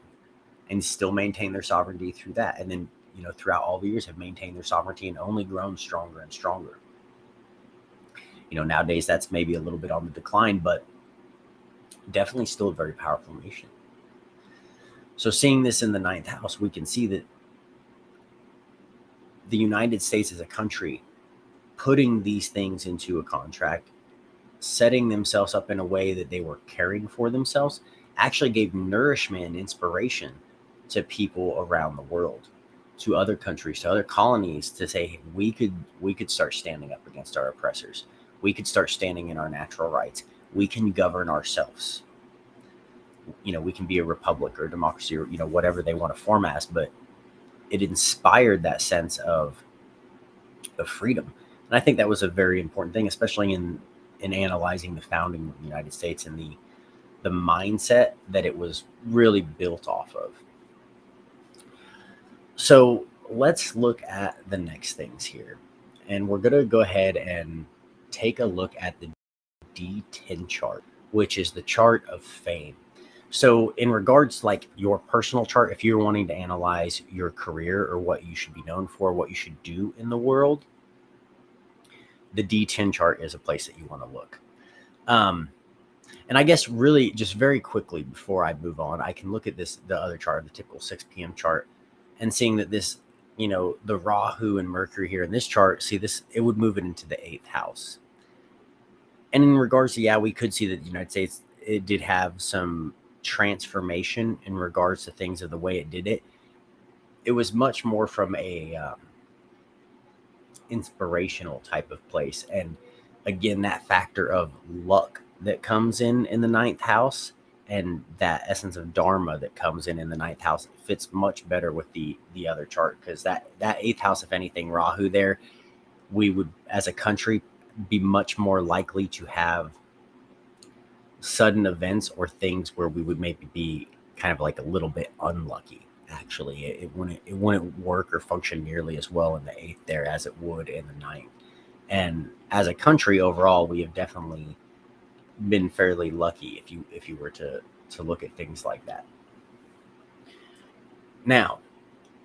and still maintain their sovereignty through that. And then, throughout all the years have maintained their sovereignty and only grown stronger and stronger. Nowadays that's maybe a little bit on the decline, but definitely still a very powerful nation. So seeing this in the ninth house, we can see that the United States as a country putting these things into a contract, setting themselves up in a way that they were caring for themselves, actually gave nourishment and inspiration to people around the world, to other countries, to other colonies, to say we could start standing up against our oppressors. We could start standing in our natural rights. We can govern ourselves. We can be a republic or a democracy, or whatever they want to form as, but it inspired that sense of freedom. And I think that was a very important thing, especially in analyzing the founding of the United States and the mindset that it was really built off of. So let's look at the next things here. And we're going to go ahead and take a look at the D10 chart, which is the chart of fame. So in regards to like your personal chart, if you're wanting to analyze your career or what you should be known for, what you should do in the world, the D10 chart is a place that you want to look. And I guess really just very quickly before I move on, I can look at the other chart, the typical 6 p.m. chart, and seeing that this, the Rahu and Mercury here in this chart, see this, it would move it into the 8th house. And in regards to, we could see that the United States, it did have some transformation in regards to things of the way it did it. It was much more from a inspirational type of place. And again, that factor of luck that comes in the 9th house, and that essence of Dharma that comes in the 9th house fits much better with the other chart, because that 8th house, if anything, Rahu there, we would, as a country, be much more likely to have sudden events or things where we would maybe be kind of like a little bit unlucky. Actually, it wouldn't work or function nearly as well in the 8th there as it would in the 9th. And as a country overall, we have definitely been fairly lucky if you were to look at things like that. Now,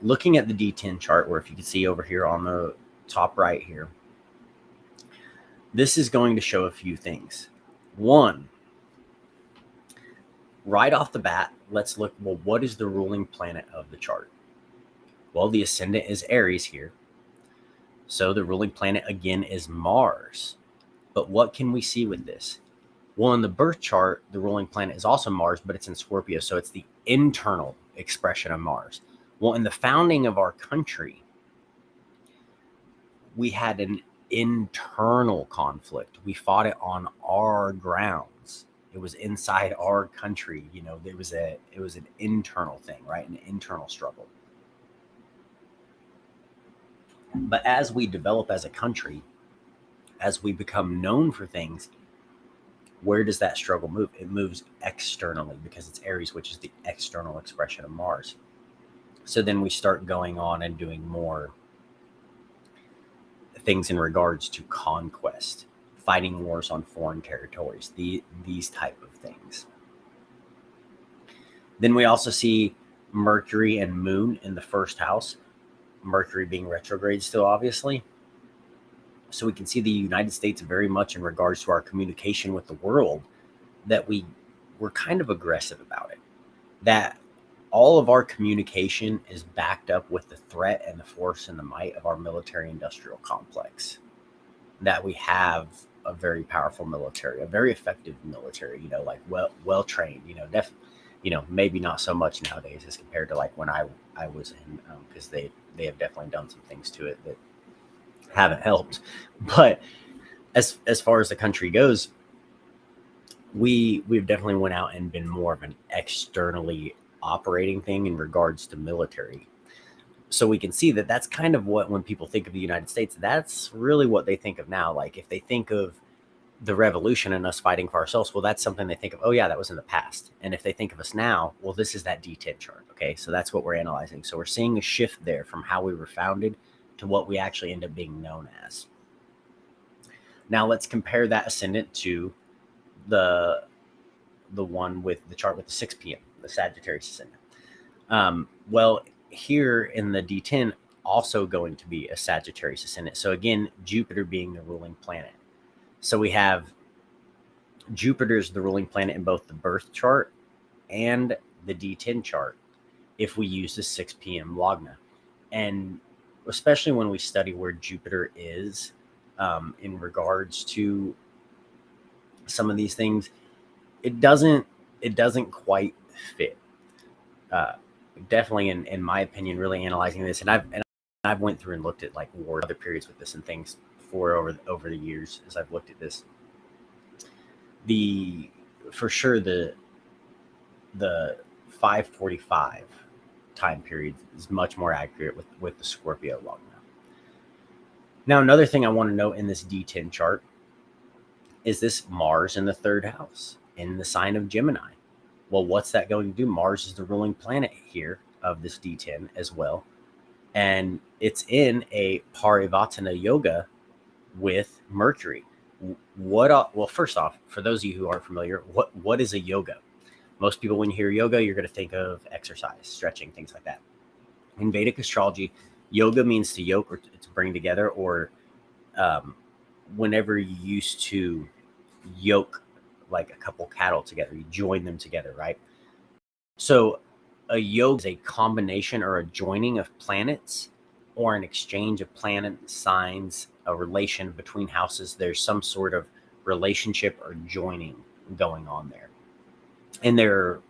looking at the D10 chart, where if you can see over here on the top right here, this is going to show a few things. One, right off the bat, let's look, well, what is the ruling planet of the chart? Well, the ascendant is Aries here. So the ruling planet again is Mars. But what can we see with this? Well, in the birth chart, the ruling planet is also Mars, but it's in Scorpio. So it's the internal expression of Mars. Well, in the founding of our country, we had an internal conflict. We fought it on our grounds. It was inside our country. It was an internal thing, right? An internal struggle. But as we develop as a country, as we become known for things, where does that struggle move? It moves externally because it's Aries, which is the external expression of Mars. So then we start going on and doing more things in regards to conquest, fighting wars on foreign territories, these type of things. Then we also see Mercury and Moon in the first house, Mercury being retrograde still, obviously. So we can see the United States very much in regards to our communication with the world, that we're kind of aggressive about it. That all of our communication is backed up with the threat and the force and the might of our military industrial complex. That we have a very powerful military, a very effective military, like well trained, maybe not so much nowadays as compared to like when I was in, because they have definitely done some things to it that haven't helped. But as far as the country goes, we've definitely went out and been more of an externally operating thing in regards to military. So we can see that that's kind of what, when people think of the United States, that's really what they think of now. Like if they think of the revolution and us fighting for ourselves, well, that's something they think of, oh yeah, that was in the past. And if they think of us now, well, this is that D10 chart. Okay, so that's what we're analyzing. So we're seeing a shift there from how we were founded to what we actually end up being known as. Now let's compare that ascendant to the one with the chart with the 6 p.m., the Sagittarius ascendant. Well, here in the D10, also going to be a Sagittarius ascendant. So again, Jupiter being the ruling planet. So we have Jupiter's the ruling planet in both the birth chart and the D10 chart if we use the 6 p.m. Lagna. And especially when we study where Jupiter is in regards to some of these things, it doesn't quite fit. Definitely, in my opinion, really analyzing this, and I've went through and looked at like war other periods with this and things over the years as I've looked at this. For sure the 545 time period is much more accurate with the Scorpio Lagna. Now, another thing I want to note in this D10 chart is this Mars in the third house in the sign of Gemini. Well, what's that going to do? Mars is the ruling planet here of this D10 as well. And it's in a Parivartana yoga with Mercury. Well, first off, for those of you who aren't familiar, what is a yoga? Most people, when you hear yoga, you're going to think of exercise, stretching, things like that. In Vedic astrology, yoga means to yoke or to bring together, or whenever you used to yoke like a couple cattle together, you join them together, right? So a yoke is a combination or a joining of planets or an exchange of planet signs, a relation between houses. There's some sort of relationship or joining going on there. And there are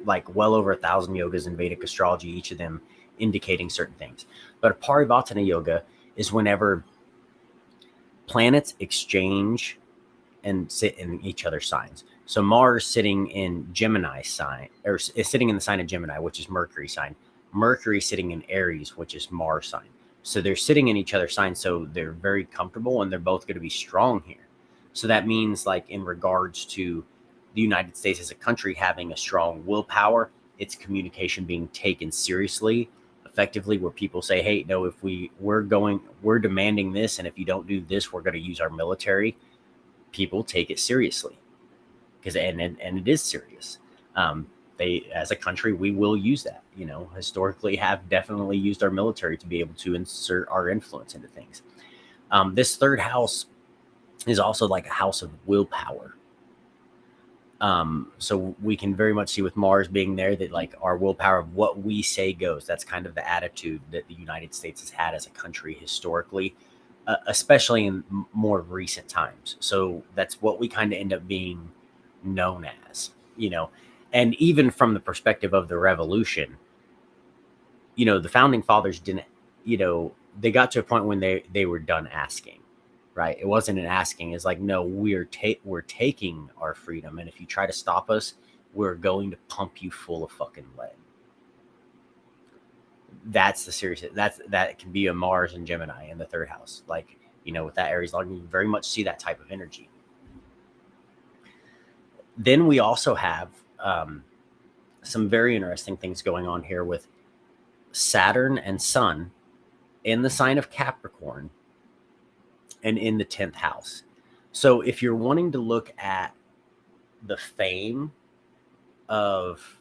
like well over 1,000 yogas in Vedic astrology, each of them indicating certain things. But a Parivartana yoga is whenever planets exchange and sit in each other's signs. So Mars sitting in Gemini sign, or is sitting in the sign of Gemini, which is Mercury sign. Mercury sitting in Aries, which is Mars sign. So they're sitting in each other's signs, so they're very comfortable and they're both going to be strong here. So that means, like, in regards to the United States as a country having a strong willpower, its communication being taken seriously, effectively, where people say, hey, no, if we're demanding this, and if you don't do this, we're going to use our military. People take it seriously because and it is serious. They, as a country, we will use that, historically have definitely used our military to be able to insert our influence into things. This third house is also like a house of willpower. So we can very much see with Mars being there that like our willpower of what we say goes. That's kind of the attitude that the United States has had as a country historically, especially in more recent times. So that's what we kind of end up being known as, And even from the perspective of the revolution, the founding fathers didn't, they got to a point when they were done asking, right? It wasn't an asking. It's like, no, we're taking our freedom, and if you try to stop us, we're going to pump you full of fucking lead. That's the serious. That can be a Mars and Gemini in the third house, like, with that Aries log, you very much see that type of energy. Then we also have some very interesting things going on here with Saturn and Sun in the sign of Capricorn and in the 10th house. So if you're wanting to look at the fame of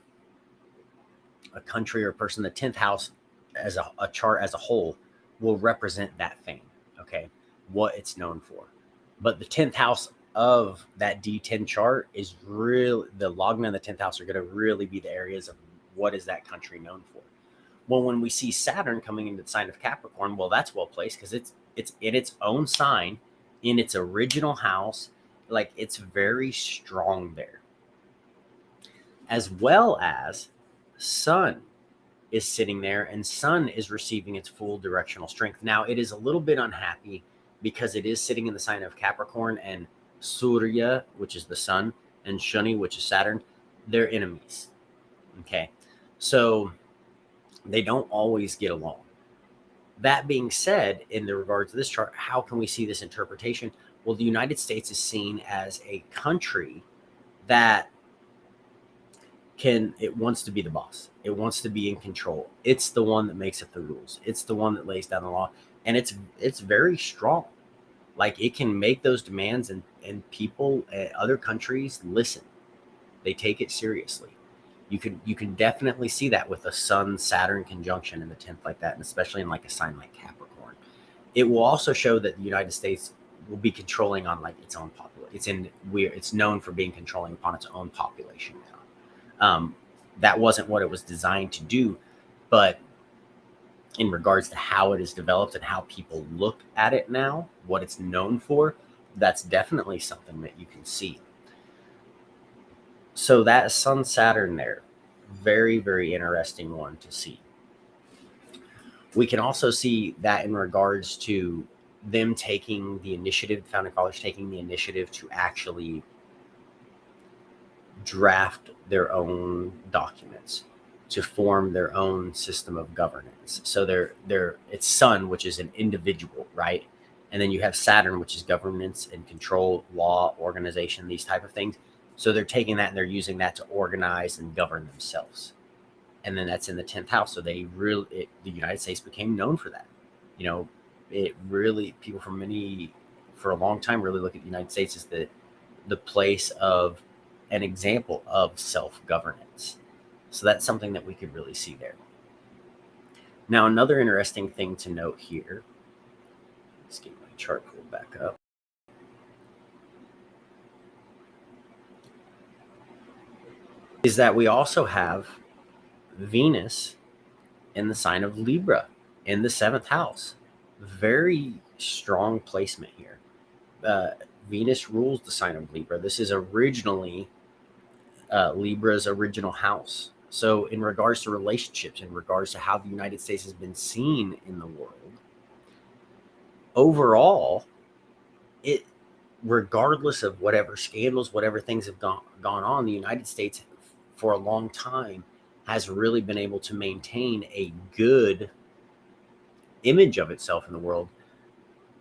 a country or a person, the 10th house as a chart as a whole will represent that fame, okay, what it's known for. But the 10th house of that D10 chart is really, the Lagna and the 10th house are going to really be the areas of what is that country known for. Well, when we see Saturn coming into the sign of Capricorn, well, that's well placed because it's in its own sign, in its original house. Like, it's very strong there. As well as Sun is sitting there, and Sun is receiving its full directional strength. Now, it is a little bit unhappy because it is sitting in the sign of Capricorn, and Surya, which is the Sun, and Shuni, which is Saturn, they're enemies. Okay, so they don't always get along. That being said, in the regards to this chart, how can we see this interpretation? Well, the United States is seen as a country that it wants to be the boss. It wants to be in control. It's the one that makes up the rules. It's the one that lays down the law, and it's very strong. Like, it can make those demands, and people, other countries listen. They take it seriously. You can definitely see that with a Sun Saturn conjunction in the 10th like that, and especially in like a sign like Capricorn. It will also show that the United States will be controlling on like its own population. It's known for being controlling upon its own population now. That wasn't what it was designed to do, but in regards to how it is developed and how people look at it now, what it's known for, that's definitely something that you can see. So that Sun Saturn there, very, very interesting one to see. We can also see that in regards to them taking the initiative, the founding fathers taking the initiative to actually draft their own documents, to form their own system of governance. So it's Sun, which is an individual, right? And then you have Saturn, which is governance and control, law, organization, these type of things. So they're taking that and they're using that to organize and govern themselves. And then that's in the 10th house. So the United States became known for that. It really, people for a long time really look at the United States as the place of an example of self-governance. So that's something that we could really see there. Now, another interesting thing to note here, let's get my chart pulled back up, is that we also have Venus in the sign of Libra in the 7th house. Very strong placement here. Venus rules the sign of Libra. This is originally Libra's original house. So in regards to relationships, in regards to how the United States has been seen in the world, overall, regardless of whatever scandals, whatever things have gone on, the United States for a long time has really been able to maintain a good image of itself in the world,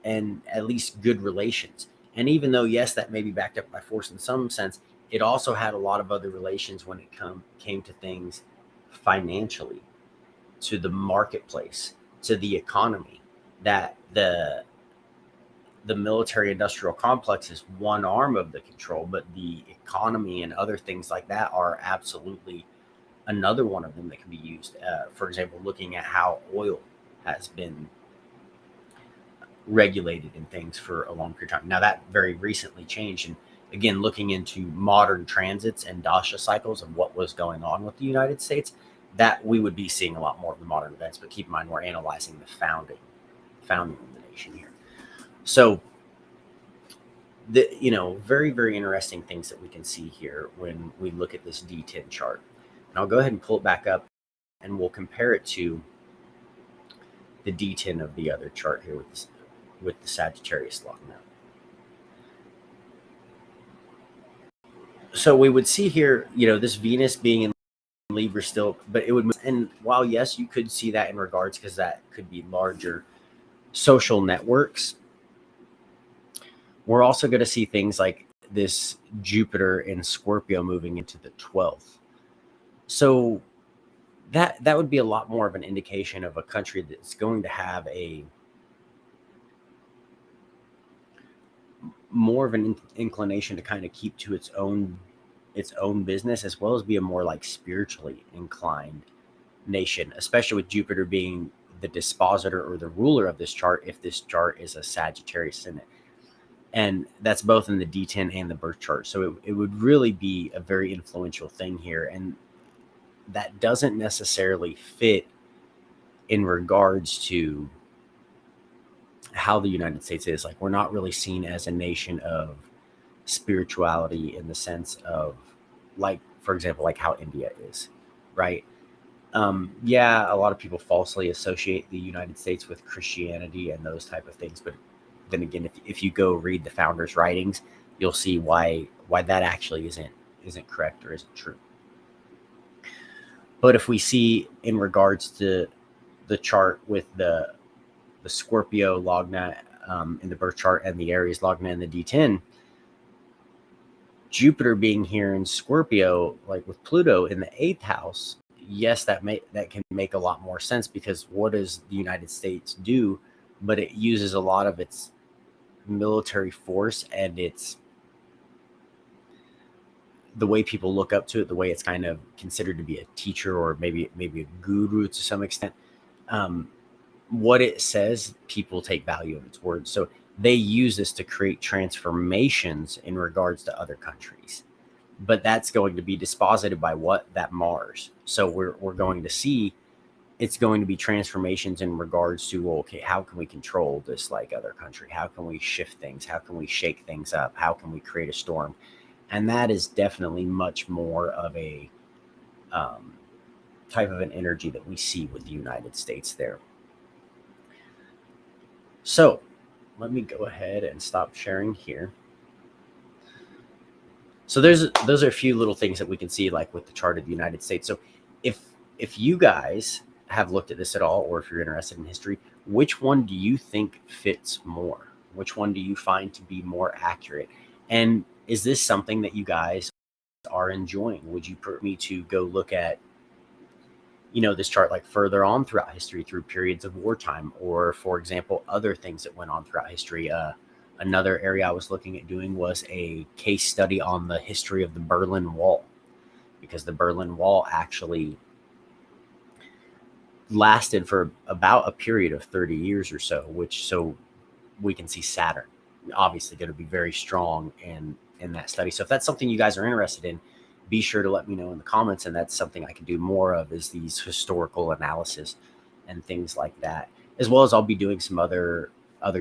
and at least good relations. And even though, yes, that may be backed up by force in some sense, it also had a lot of other relations when it came to things financially, to the marketplace, to the economy. That the military industrial complex is one arm of the control, but the economy and other things like that are absolutely another one of them that can be used. For example, looking at how oil has been regulated in things for a long period of time. Now, that very recently changed. And again, looking into modern transits and dasha cycles of what was going on with the United States, that we would be seeing a lot more of the modern events. But keep in mind, we're analyzing the founding of the nation here. So very, very interesting things that we can see here when we look at this D10 chart. And I'll go ahead and pull it back up and we'll compare it to the D10 of the other chart here with the Sagittarius log now. So we would see here, this Venus being in Libra still, but it would move. And while, yes, you could see that in regards, because that could be larger social networks, we're also going to see things like this Jupiter in Scorpio moving into the 12th. So that would be a lot more of an indication of a country that's going to have a more of an inclination to kind of keep to its own business, as well as be a more like spiritually inclined nation, especially with Jupiter being the dispositor or the ruler of this chart, if this chart is a Sagittarius ascendant. And that's both in the D10 and the birth chart. So it would really be a very influential thing here. And that doesn't necessarily fit in regards to how the United States is. Like, we're not really seen as a nation of spirituality in the sense of, like, for example, like how India is, right? Yeah, a lot of people falsely associate the United States with Christianity and those type of things. But then again, if you go read the founders' writings, you'll see why that actually isn't correct or isn't true. But if we see in regards to the chart with the Scorpio logna in the birth chart and the Aries logna in the D10, Jupiter being here in Scorpio, like with Pluto in the 8th house, yes, that can make a lot more sense, because what does the United States do? But it uses a lot of its military force and it's the way people look up to it, the way it's kind of considered to be a teacher or maybe a guru to some extent. What it says, people take value in its words. So they use this to create transformations in regards to other countries. But that's going to be disposited by what? That Mars. So we're going to see it's going to be transformations in regards to, well, okay, how can we control this like other country? How can we shift things? How can we shake things up? How can we create a storm? And that is definitely much more of a type of an energy that we see with the United States there. So let me go ahead and stop sharing here. So those are a few little things that we can see, like with the chart of the United States. So if you guys have looked at this at all, or if you're interested in history, which one do you think fits more? Which one do you find to be more accurate? And is this something that you guys are enjoying? Would you prefer me to go look at, this chart like further on throughout history, through periods of wartime, or for example, other things that went on throughout history? Another area I was looking at doing was a case study on the history of the Berlin Wall, because the Berlin Wall actually lasted for about a period of 30 years or so, so we can see Saturn obviously going to be very strong in that study. So if that's something you guys are interested in, be sure to let me know in the comments, and that's something I can do more of, is these historical analysis and things like that, as well as I'll be doing some other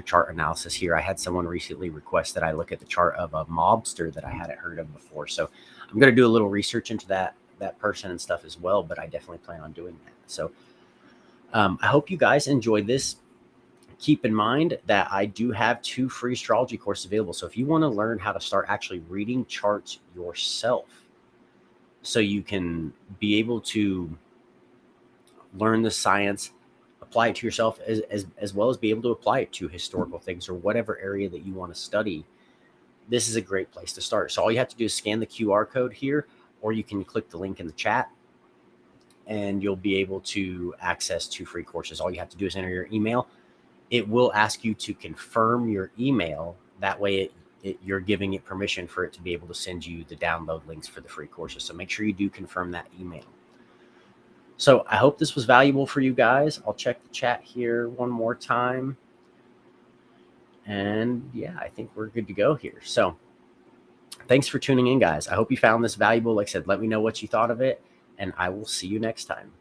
chart analysis here. I had someone recently request that I look at the chart of a mobster that I hadn't heard of before, so I'm going to do a little research into that person and stuff as well, but I definitely plan on doing that. So I hope you guys enjoyed this. Keep in mind that I do have 2 free astrology courses available. So if you want to learn how to start actually reading charts yourself, so you can be able to learn the science, apply it to yourself, as well as be able to apply it to historical things or whatever area that you want to study, this is a great place to start. So all you have to do is scan the QR code here, or you can click the link in the chat, and you'll be able to access 2 free courses. All you have to do is enter your email. It will ask you to confirm your email. That way you're giving it permission for it to be able to send you the download links for the free courses. So make sure you do confirm that email. So I hope this was valuable for you guys. I'll check the chat here one more time. And yeah, I think we're good to go here. So thanks for tuning in, guys. I hope you found this valuable. Like I said, let me know what you thought of it, and I will see you next time.